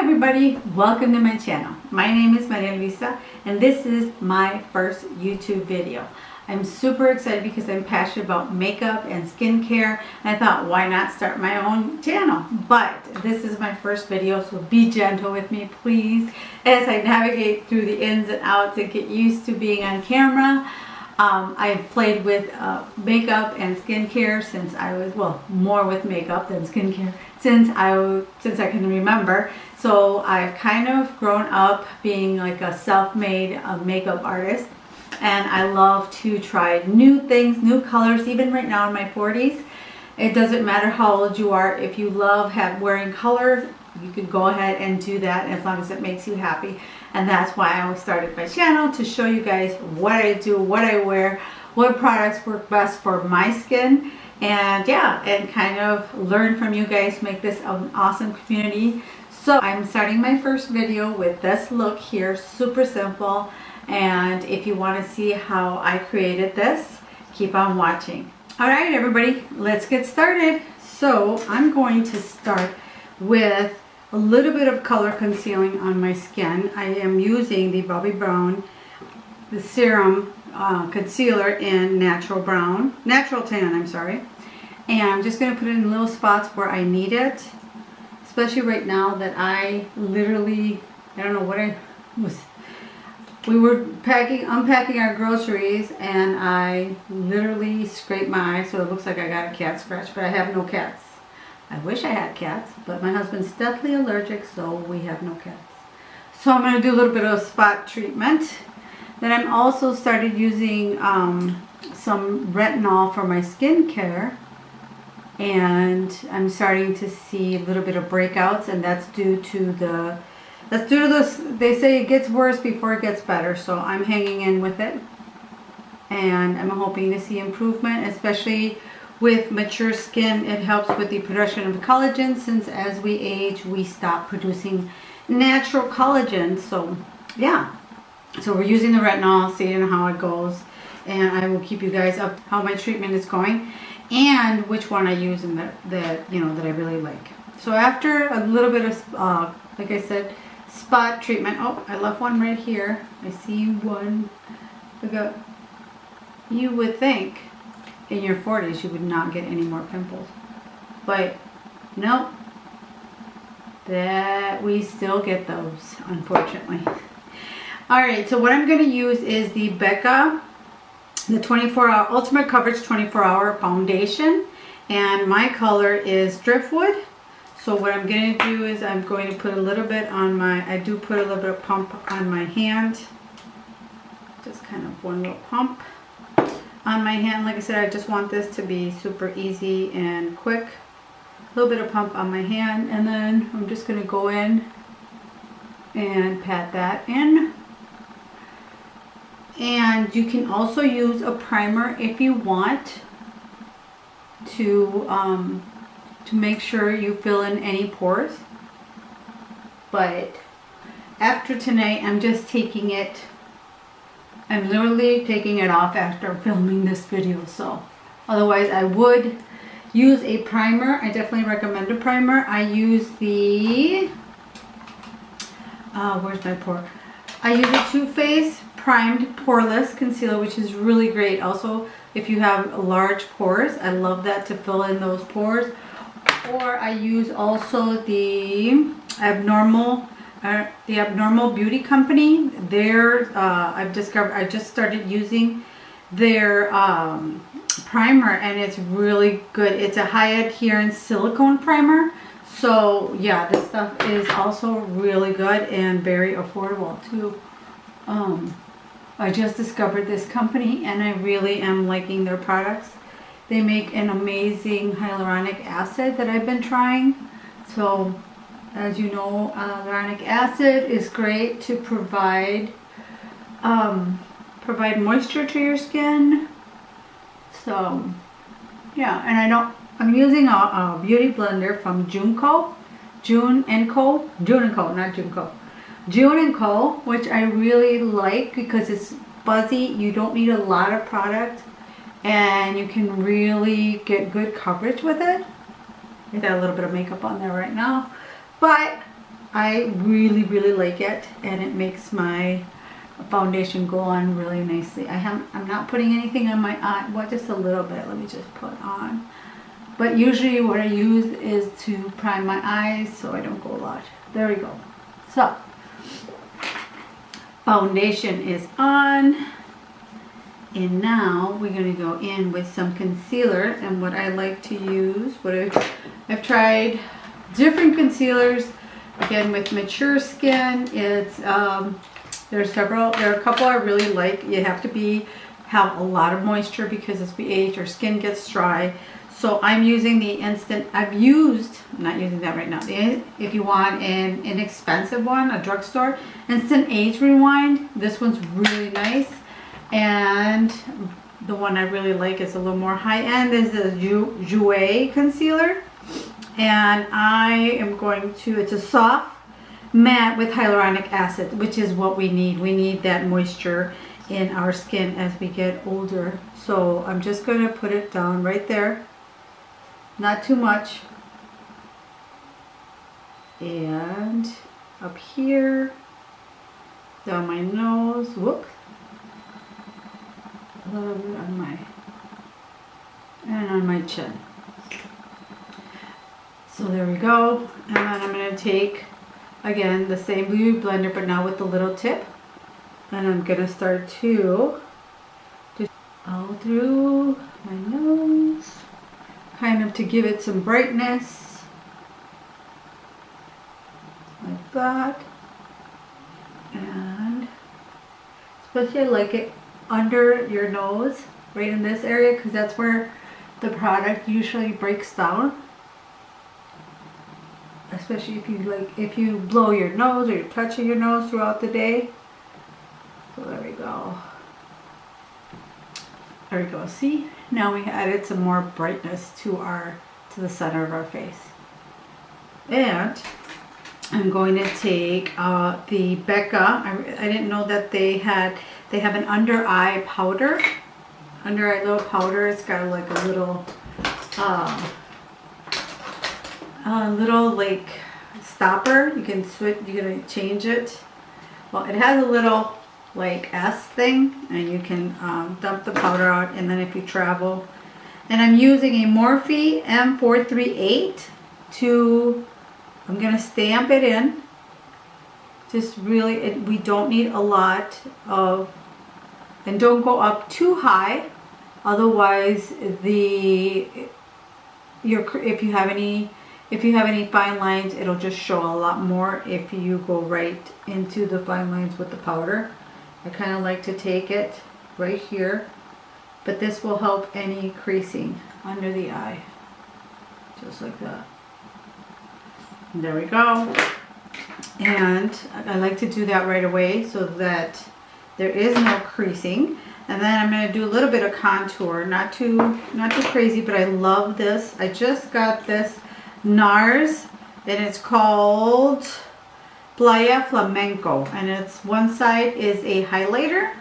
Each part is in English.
everybody, welcome to my channel. My name is Maria Luisa and this is my first YouTube video. I'm super excited because I'm passionate about makeup and skincare, and I thought, why not start my own channel? But this is my first video, so be gentle with me please as I navigate through the ins and outs and get used to being on camera. I've played with makeup and skincare since I was, well, more with makeup than skincare since I can remember. So I've kind of grown up being like a self-made makeup artist, and I love to try new things, new colors. Even right now in my 40s, it doesn't matter how old you are. If you love wearing colors, you can go ahead and do that as long as it makes you happy. And that's why I started my channel, to show you guys what I do, what I wear, what products work best for my skin, and yeah, and kind of learn from you guys, make this an awesome community. So I'm starting my first video with this look here, super simple. And if you want to see how I created this, keep on watching. All right, everybody, let's get started. So I'm going to start with a little bit of color concealing on my skin. I am using the Bobbi Brown, the serum concealer in natural tan, I'm sorry. And I'm just going to put it in little spots where I need it, especially right now that I literally, I don't know what I was, we were unpacking our groceries, and I literally scraped my eye so it looks like I got a cat scratch, but I have no cats. I wish I had cats, but my husband's deathly allergic, so we have no cats. So I'm going to do a little bit of spot treatment. Then I'm also started using some retinol for my skincare, and I'm starting to see a little bit of breakouts, and that's due to this. They say it gets worse before it gets better, so I'm hanging in with it, and I'm hoping to see improvement, especially with mature skin. It helps with the production of collagen, since as we age we stop producing natural collagen. So yeah, so we're using the retinol, seeing how it goes, and I will keep you guys up how my treatment is going and which one I use and that I really like. So after a little bit of like I said, spot treatment. Oh, I left one right here. I see one. You would think in your 40s you would not get any more pimples, but nope, that we still get those, unfortunately. All right, so what I'm going to use is the Becca, the 24-hour ultimate coverage 24-hour foundation, and my color is Driftwood. So what I'm going to do is I'm going to put a little bit on my, I do put a little bit of pump on my hand, just kind of one little pump on my hand. Like I said, I just want this to be super easy and quick. A little bit of pump on my hand, and then I'm just going to go in and pat that in. And you can also use a primer if you want to make sure you fill in any pores. But after tonight, I'm just taking it, I'm literally taking it off after filming this video. So otherwise I would use a primer. I definitely recommend a primer. I use the where's my pore? I use a Too Faced primed poreless concealer, which is really great. Also, if you have large pores, I love that to fill in those pores. Or I use also the Abnormal Beauty Company. I just started using their primer, and it's really good. It's a high adherence silicone primer. So yeah, this stuff is also really good and very affordable too. I just discovered this company, and I really am liking their products. They make an amazing hyaluronic acid that I've been trying. So as you know, hyaluronic acid is great to provide moisture to your skin. So yeah, and I'm using a beauty blender from June & Co, which I really like because it's fuzzy. You don't need a lot of product, and you can really get good coverage with it. I got a little bit of makeup on there right now, but I really, really like it, and it makes my foundation go on really nicely. I'm not putting anything on my eye. Well, just a little bit. Let me just put on. But usually what I use is to prime my eyes so I don't go a lot. There we go. So, foundation is on. And now we're going to go in with some concealer. And what I like to use, I've tried different concealers. Again, with mature skin, it's there are a couple I really like. You have to have a lot of moisture because as we age, our skin gets dry. So I'm using the instant. I'm not using that right now. If you want an inexpensive one, a drugstore, Instant Age Rewind. This one's really nice. And the one I really like is a little more high end is the Jouer concealer. And I am going to, it's a soft matte with hyaluronic acid, which is what we need. We need that moisture in our skin as we get older. So I'm just going to put it down right there. Not too much. And up here, down my nose, whoop. A little bit on my chin. So there we go. And then I'm going to take, again, the same blue blender, but now with the little tip. And I'm going to start to just all through my nose, kind of to give it some brightness, like that. And especially I like it under your nose, right in this area, because that's where the product usually breaks down. Especially if you blow your nose or you're touching your nose throughout the day. So there we go. There we go. See, now we added some more brightness to the center of our face. And I'm going to take the Becca. I didn't know that they have an under eye powder. Under eye little powder. It's got like a little like stopper. You can switch. You're gonna change it. Well, it has a little like S thing, and you can dump the powder out. And then if you travel, and I'm using a Morphe M438 to. I'm gonna stamp it in. Just really, we don't need a lot of, and don't go up too high. Otherwise, if you have any fine lines, it'll just show a lot more if you go right into the fine lines with the powder. I kind of like to take it right here, but this will help any creasing under the eye, just like that. There we go. And I like to do that right away so that there is no creasing. And then I'm going to do a little bit of contour, not too crazy, but I love this. I just got this NARS, and it's called Playa Flamenco, and it's one side is a highlighter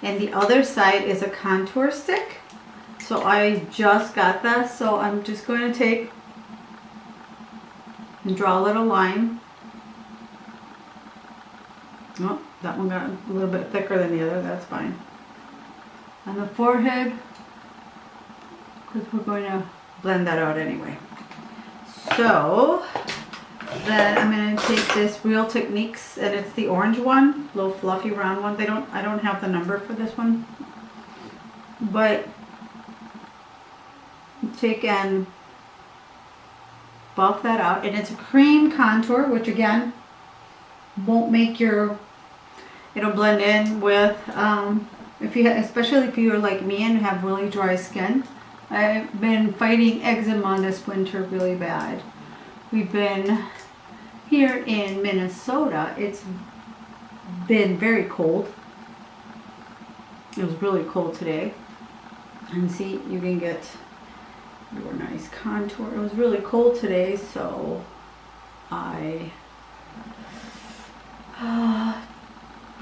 and the other side is a contour stick. So I just got this, so I'm just going to take and draw a little line. Oh, that one got a little bit thicker than the other. That's fine. On the forehead, because we're going to blend that out anyway. So then I'm going to take this Real Techniques, and it's the orange one, little fluffy round one. I don't have the number for this one, but take and buff that out, and it's a cream contour, which again won't make it'll blend in with especially if you're like me and have really dry skin. I've been fighting eczema this winter really bad. We've been here in Minnesota. It's been very cold. It was really cold today. And see, you can get your nice contour. It was really cold today, so I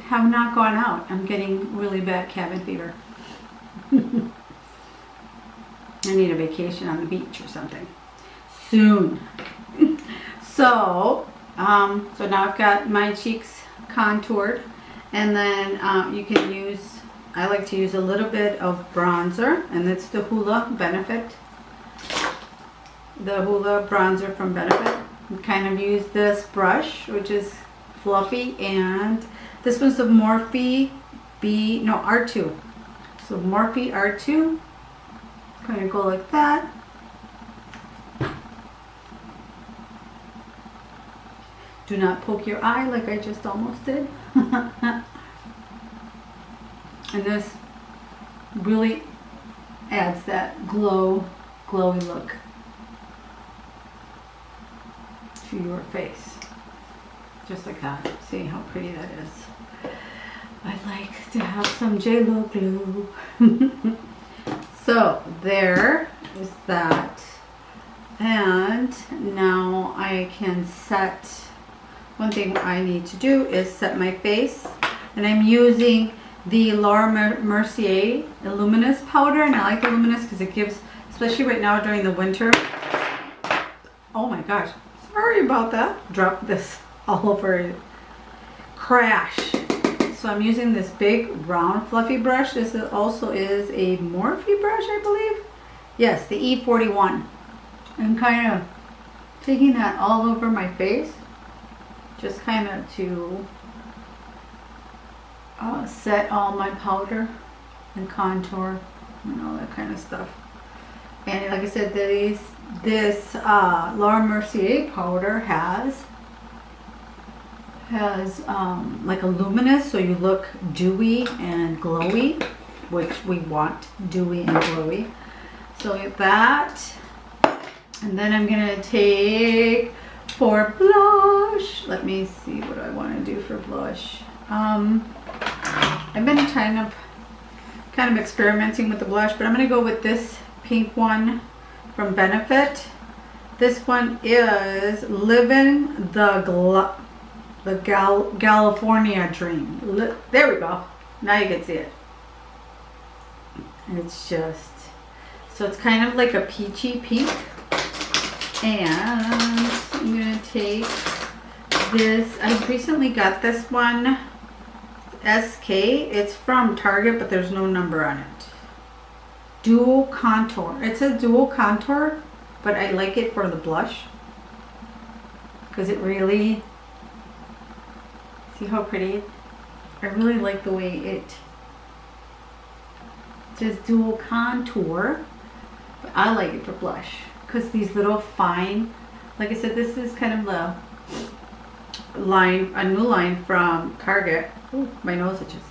have not gone out. I'm getting really bad cabin fever. I need a vacation on the beach or something soon. So So now I've got my cheeks contoured, and then you can use, I like to use a little bit of bronzer, and it's the Hoola Benefit. The Hoola bronzer from Benefit. You kind of use this brush, which is fluffy, and this was the Morphe R2. So Morphe R2, kind of go like that. Do not poke your eye like I just almost did. And this really adds that glowy look to your face. Just like that. See how pretty that is. I like to have some J-Lo glue. So there is that. And now I can set, one thing I need to do is set my face. And I'm using the Laura Mercier Luminous powder. And I like the Luminous because it gives, especially right now during the winter. Oh my gosh. Sorry about that. Dropped this all over it. Crash. So I'm using this big round fluffy brush. This also is a Morphe brush, I believe. Yes, the E41. I'm kind of taking that all over my face. Just kind of to set all my powder and contour and all that kind of stuff. And like I said, this Laura Mercier powder has like a luminous, so you look dewy and glowy, which we want dewy and glowy. So get that, and then I'm gonna take for blush. Let me see what I want to do for blush. I've been kind of experimenting with the blush, but I'm gonna go with this pink one from Benefit. This one is Living the California Dream. There we go. Now you can see it. It's just, so it's kind of like a peachy pink. And I'm going to take this. I recently got this one, SK. It's from Target, but there's no number on it. Dual Contour. It's a dual contour, but I like it for the blush because it really, see how pretty? I really like the way it says dual contour, but I like it for blush because these little fine, like I said, this is kind of the line, a new line from Target. Ooh, my nose itches.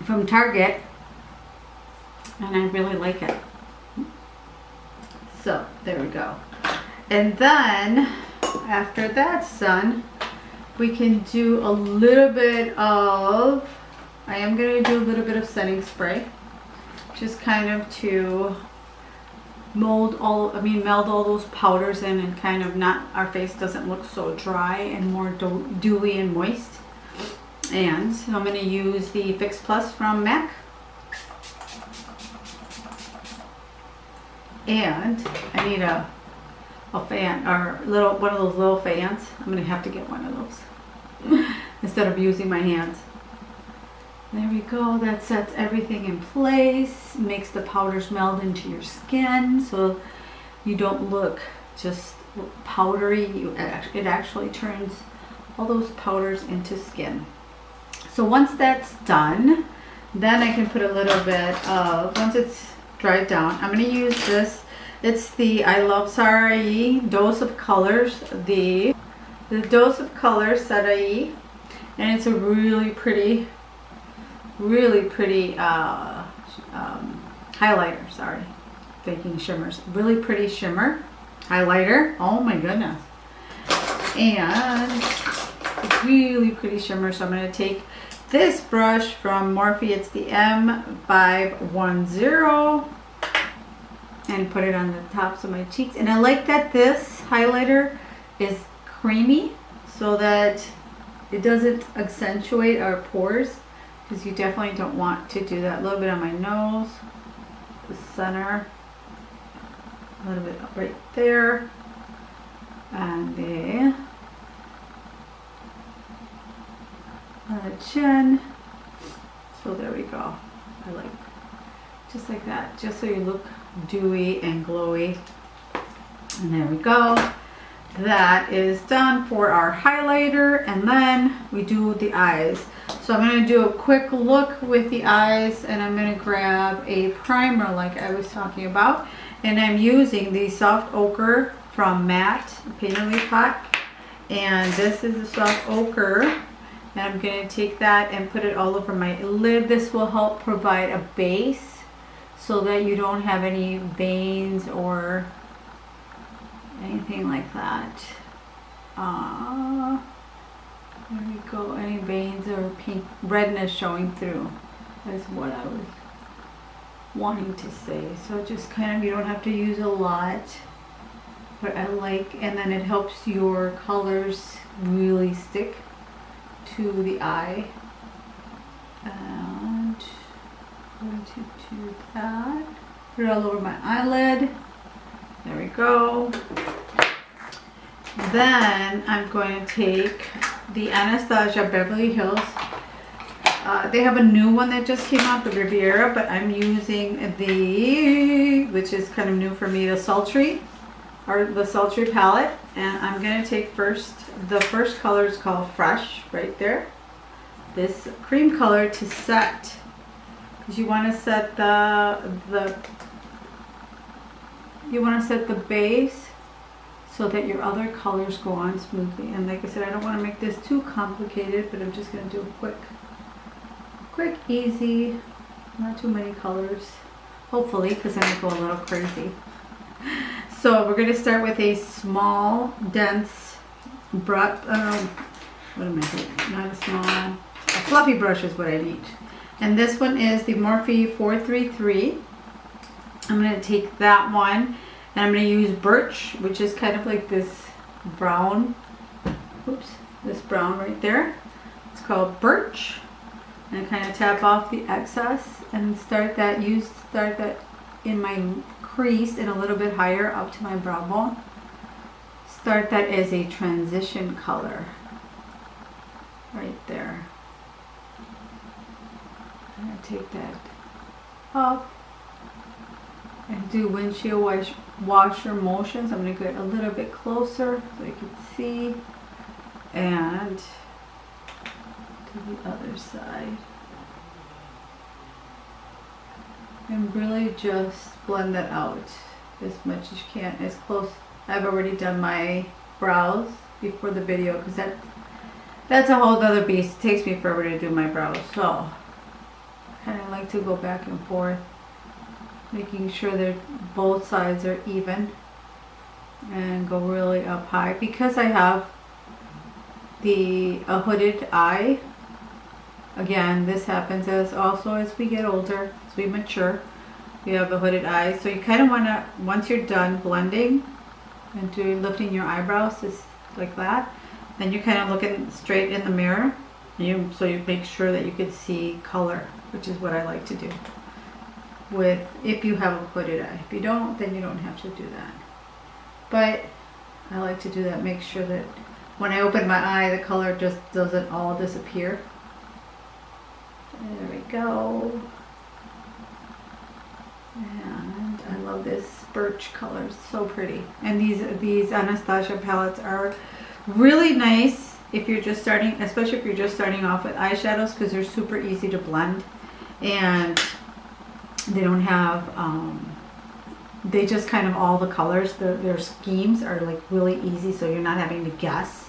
From Target, and I really like it. So there we go. And then after that's done, we can do a little bit of, I am going to do a little bit of setting spray, just kind of to meld all those powders in, and kind of not, our face doesn't look so dry and more dewy and moist. And so I'm going to use the Fix Plus from MAC. And I need a fan, or one of those little fans. I'm going to have to get one of those instead of using my hands. There we go. That sets everything in place, makes the powders meld into your skin so you don't look just powdery. It actually turns all those powders into skin. So once that's done, then I can put a little bit of, once it's dried down, I'm going to use this. It's the I Love Sarai Dose of Colors, the Dose of Colors Sarai, and it's a really pretty highlighter. Sorry, baking shimmers. Really pretty shimmer highlighter. Oh my goodness, and it's really pretty shimmer. So I'm going to take this brush from Morphe. It's the M510. And put it on the tops of my cheeks. And I like that this highlighter is creamy so that it doesn't accentuate our pores, because you definitely don't want to do that. A little bit on my nose, the center, a little bit up right there, and there. chin. So there we go. I like just like that, just so you look dewy and glowy. And there we go. That is done for our highlighter, and then we do the eyes. So I'm going to do a quick look with the eyes, and I'm going to grab a primer like I was talking about, and I'm using the soft ochre from Matte Painterly Pot, and this is the soft ochre, and I'm going to take that and put it all over my lid. This will help provide a base so that you don't have any veins or anything like that. There we go. Any veins or pink redness showing through is what I was wanting to say. So just kind of, you don't have to use a lot, but I like, and then it helps your colors really stick to the eye. And I'm going to do that. Put it all over my eyelid. There we go. Then I'm going to take the Anastasia Beverly Hills. They have a new one that just came out, the Riviera, but I'm using the, which is kind of new for me, the Sultry, or the Sultry palette. And I'm going to take first, the first color is called Fresh, right there. This cream color to set, because you want to set you want to set the base so that your other colors go on smoothly. And like I said, I don't want to make this too complicated, but I'm just going to do a quick, easy, not too many colors, hopefully, because then I go a little crazy. So we're going to start with a small, dense brush. What am I doing? Not a small, a fluffy brush is what I need. And this one is the Morphe 433. I'm going to take that one, and I'm going to use Birch, which is kind of like this brown, oops, this brown right there. It's called Birch. And kind of tap off the excess and start that in my crease and a little bit higher up to my brow bone. Start that as a transition color right there. I'm going to take that up and do windshield washer motions. I'm going to get a little bit closer so you can see, and to the other side, and really just blend that out as much as you can, as close. I've already done my brows before the video, because that's a whole other beast. It takes me forever to do my brows, so I kind of like to go back and forth, making sure that both sides are even, and go really up high, because I have a hooded eye. Again, this happens as we get older, as we mature, you have a hooded eye. So you kind of want to, once you're done blending and lifting your eyebrows just like that, then you're kind of looking straight in the mirror, so you make sure that you can see color, which is what I like to do if you have a hooded eye. If you don't, then you don't have to do that. But I like to do that, make sure that when I open my eye, the color just doesn't all disappear. There we go. And I love this birch color, it's so pretty. And these Anastasia palettes are really nice if you're just starting, especially if you're just starting off with eyeshadows, because they're super easy to blend, and they don't have they just kind of, all the colors, their schemes are like really easy, so you're not having to guess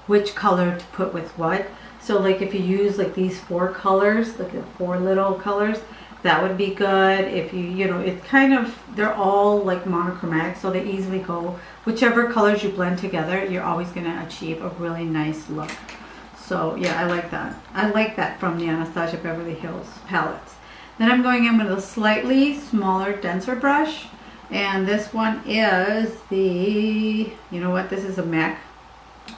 which color to put with what. So like if you use like these 4 colors, like the 4 little colors, that would be good. If you know, it kind of, they're all like monochromatic, so they easily go, whichever colors you blend together, you're always going to achieve a really nice look. So yeah, I like that. I like that from the Anastasia Beverly Hills palettes. Then I'm going in with a slightly smaller, denser brush, and this one is the, you know what, this is a MAC.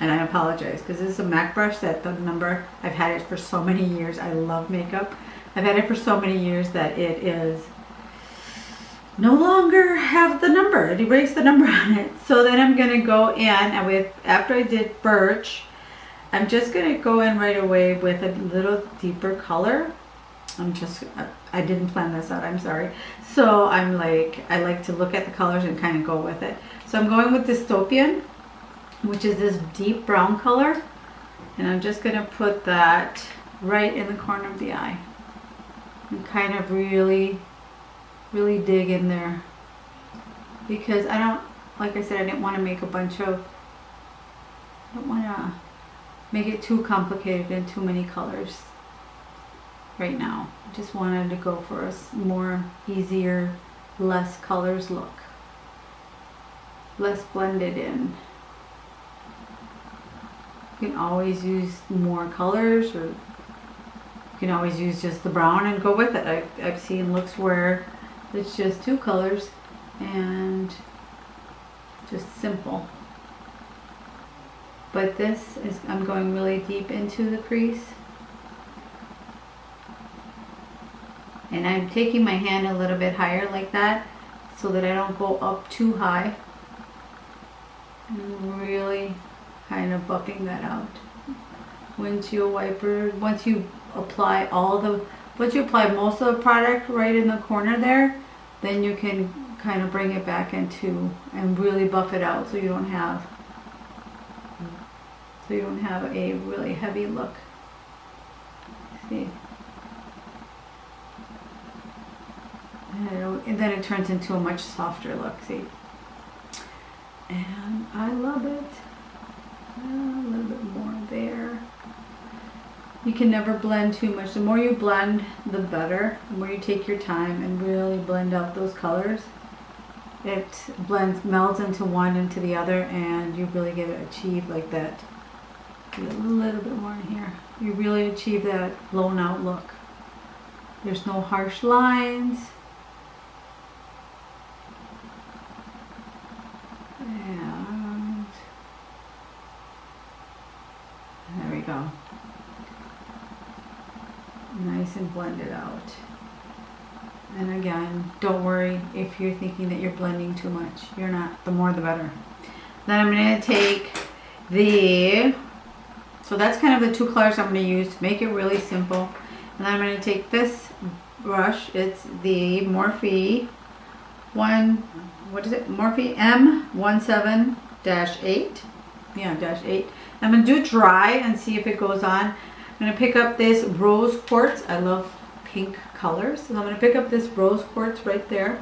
And I apologize, because this is a MAC brush that the number, I've had it for so many years. I love makeup. I've had it for so many years that it is no longer have the number. It erased the number on it. So then I'm going to go in and after I did Birch, I'm just going to go in right away with a little deeper color. I didn't plan this out, I'm sorry. So I like to look at the colors and kind of go with it. So I'm going with Dystopian, which is this deep brown color. And I'm just going to put that right in the corner of the eye. And kind of really dig in there. Because I don't, like I said, I didn't want to make I don't want to make it too complicated and too many colors right now. I just wanted to go for a more easier, less colors look. Less blended in. You can always use more colors, or you can always use just the brown and go with it. I've seen looks where it's just 2 colors and just simple. But this is, I'm going really deep into the crease. And I'm taking my hand a little bit higher like that so that I don't go up too high. And really kind of buffing that out. Windshield wiper, once you apply most of the product right in the corner there, then you can kind of bring it back into and really buff it out so you don't have a really heavy look. See? And then it turns into a much softer look, see? And I love it. A little bit more there. You can never blend too much. The more you blend, the better. The more you take your time and really blend out those colors, it melds into one into the other, and you really get it achieved like that. Get a little bit more in here. You really achieve that blown out look. There's no harsh lines. And there we go. Nice and blended out. And again, don't worry if you're thinking that you're blending too much. You're not. The more the better. Then I'm going to take so that's kind of the 2 colors I'm going to use to make it really simple. And then I'm going to take this brush. It's the Morphe Morphe M17-8. Yeah, -8. I'm going to do dry and see if it goes on. I'm going to pick up this rose quartz. I love pink colors. So I'm going to pick up this rose quartz right there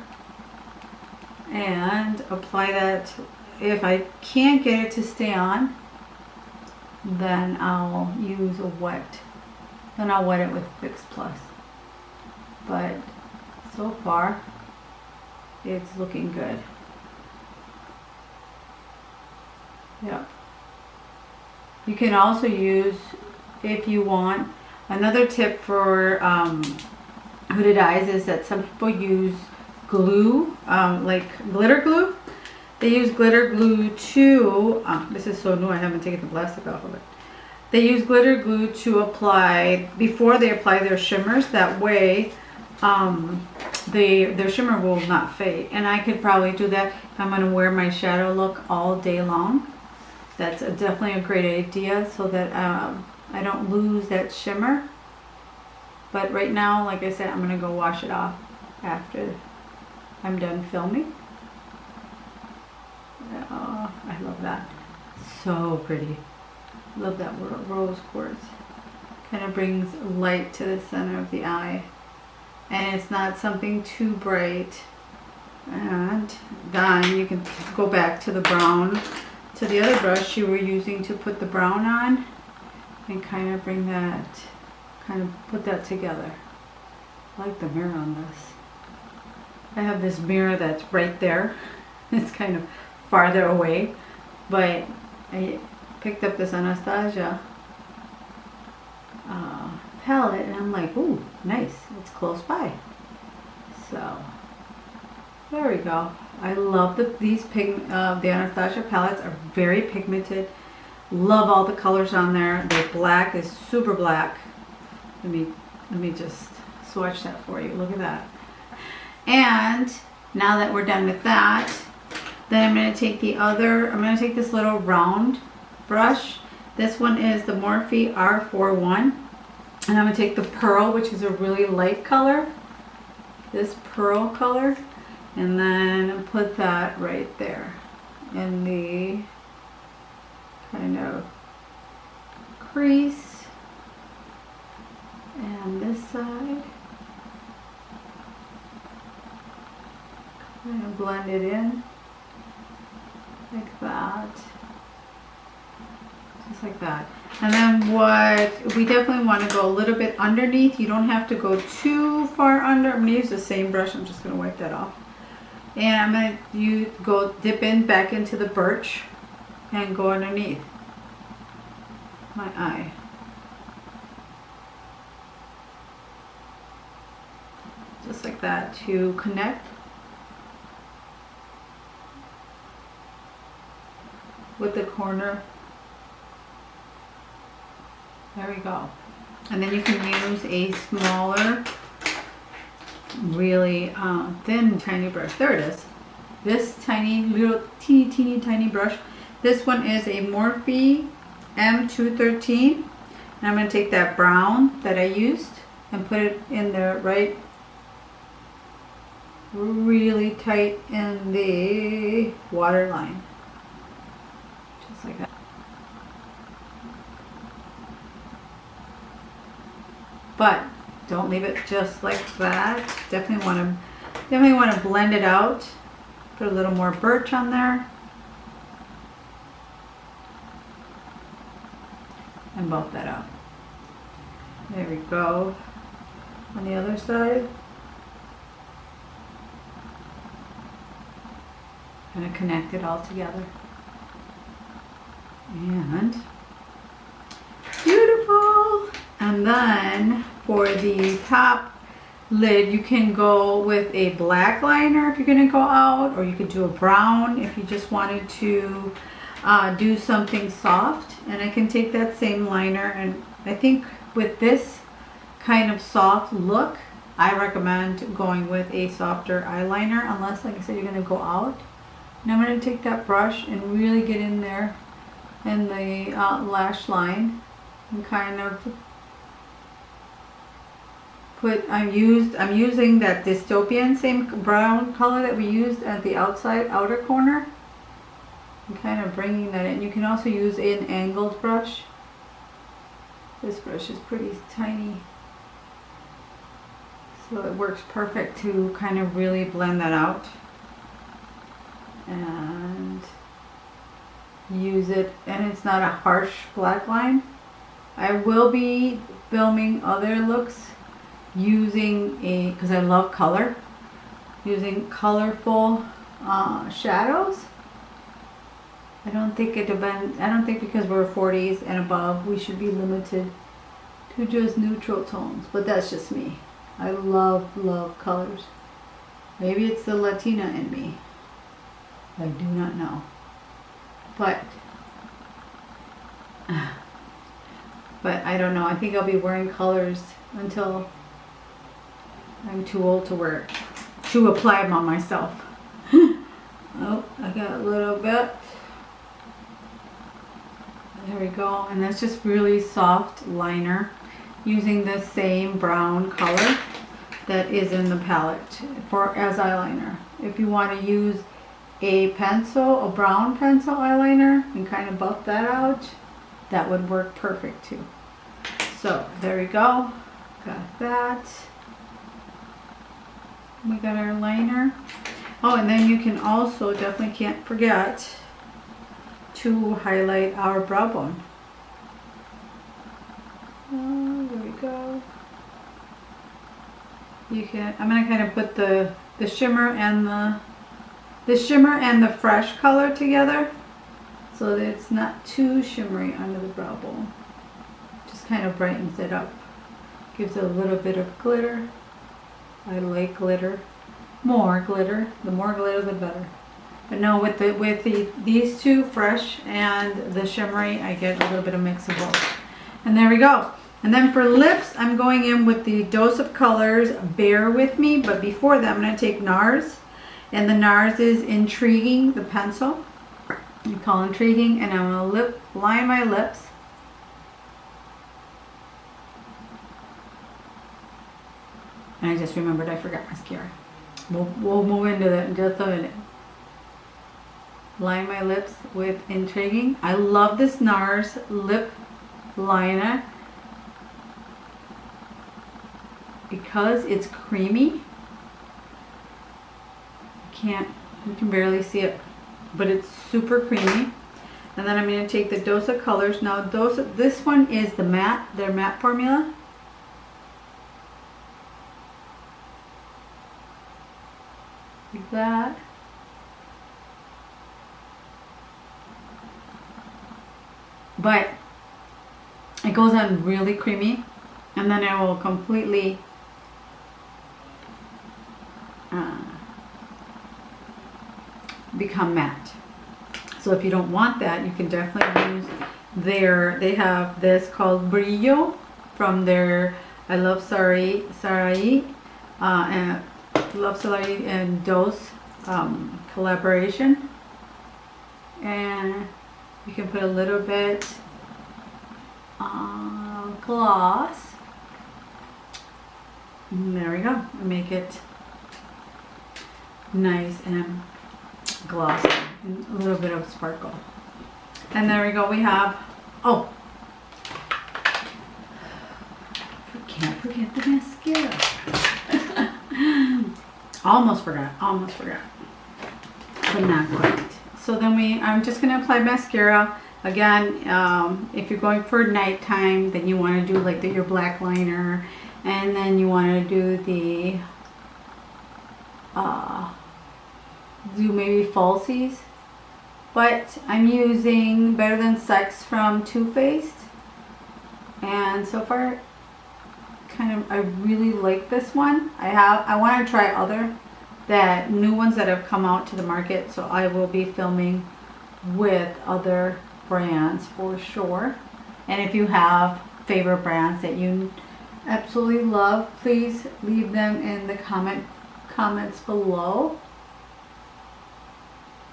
and apply that. If I can't get it to stay on, then I'll use a wet. Then I'll wet it with Fix Plus. But so far, it's looking good. Yep. You can also use, if you want, another tip for hooded eyes is that some people use glue, like glitter glue. They use glitter glue to, this is so new, I haven't taken the plastic off of it. They use glitter glue to apply, before they apply their shimmers, that way their shimmer will not fade. And I could probably do that if I'm going to wear my shadow look all day long. That's definitely a great idea, so that I don't lose that shimmer. But right now, like I said, I'm going to go wash it off after I'm done filming. Oh, I love that. So pretty. Love that rose quartz. Kind of brings light to the center of the eye. And it's not something too bright. And then you can go back to the brown, to the other brush you were using to put the brown on, and kind of bring that, kind of put that together. I like the mirror on this. I have this mirror that's right there. It's kind of farther away, but I picked up this Anastasia palette, and I'm like, ooh, nice, it's close by. So there we go. I love the Anastasia palettes are very pigmented. Love all the colors on there. The black is super black. Let me just swatch that for you. Look at that. And now that we're done with that, then I'm going to take I'm going to take this little round brush, This one is the Morphe R41. And I'm going to take the Pearl, which is a really light color. This Pearl color. And then put that right there in the kind of crease. And this side. Kind of blend it in. Like that. Just like that. And then what we definitely want to go a little bit underneath. You don't have to go too far under. I'm going to use the same brush. I'm just going to wipe that off. And I'm going to go dip in back into the birch and go underneath my eye. Just like that to connect with the corner. There we go. And then you can use a smaller, really thin, tiny brush. There it is. This tiny, little, teeny, tiny brush. This one is a Morphe M213. And I'm going to take that brown that I used and put it in the right, really tight in the waterline. Just like that. But don't leave it just like that. Definitely want to blend it out. Put a little more birch on there. And buff that out. There we go. On the other side. Kind of connect it all together. And beautiful. And then for the top lid, you can go with a black liner if you're going to go out, or you could do a brown if you just wanted to do something soft. And I can take that same liner, and I think with this kind of soft look, I recommend going with a softer eyeliner, unless, like I said, you're going to go out. And I'm going to take that brush and really get in there in the lash line and kind of put, I'm using that dystopian, same brown color that we used at the outer corner. And kind of bringing that in. You can also use an angled brush. This brush is pretty tiny, so it works perfect to kind of really blend that out and use it. And it's not a harsh black line. I will be filming other looks using because I love color, using colorful shadows. I don't think because we're 40s and above we should be limited to just neutral tones, but that's just me. I love colors. Maybe it's the Latina in me. I do not know. But I don't know. I think I'll be wearing colors until I'm too old to apply them on myself. Oh, I got a little bit. There we go. And that's just really soft liner using the same brown color that is in the palette as eyeliner. If you want to use a brown pencil eyeliner and kind of buff that out, that would work perfect too. So there we go. Got that. We got our liner. Oh, and then you can also, definitely can't forget to highlight our brow bone. Oh, there we go. I'm gonna kind of put the shimmer and the fresh color together, so that it's not too shimmery under the brow bone. Just kind of brightens it up, gives it a little bit of glitter. I like glitter, more glitter. The more glitter, the better. But no, with these two, fresh and the shimmery, I get a little bit of mix of both. And there we go. And then for lips, I'm going in with the Dose of Colors Bear With Me. But before that, I'm going to take NARS. And the NARS is Intriguing, the pencil. You call Intriguing. And I'm going to line my lips And I just remembered I forgot mascara. We'll move into that in just a minute. Line my lips with Intriguing. I love this NARS lip liner because it's creamy. You can barely see it, but it's super creamy. And then I'm going to take the Dosa colors. Now this one is the matte, their matte formula. Like that. But it goes on really creamy, and then I will completely become matte. So if you don't want that, you can definitely use they have this called Brillo from their I Love Sarai and Love Sarai and Dose collaboration. And you can put a little bit gloss. And there we go. Make it nice and glossy and a little bit of sparkle. And there we go. We have, oh, can't forget the mascara. Almost forgot, but not quite. So then I'm just going to apply mascara. Again, if you're going for nighttime, then you want to do like your black liner, and then you want to do the do maybe falsies. But I'm using Better Than Sex from Too Faced, and so far I really like this one. I want to try other new ones that have come out to the market, so I will be filming with other brands for sure. And if you have favorite brands that you absolutely love, please leave them in the comments below.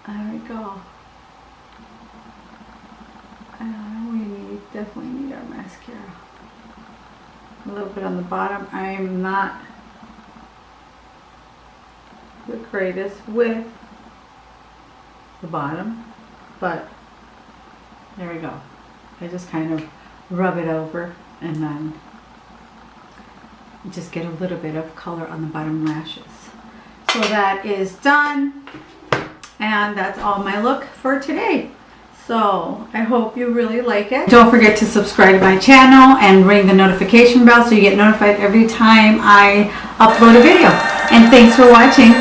There we go. We definitely need our mascara. A little bit on the bottom. I'm not the greatest with the bottom, but there we go. I just kind of rub it over and then just get a little bit of color on the bottom lashes. So that is done, and that's all my look for today. So I hope you really like it. Don't forget to subscribe to my channel and ring the notification bell so you get notified every time I upload a video. And thanks for watching.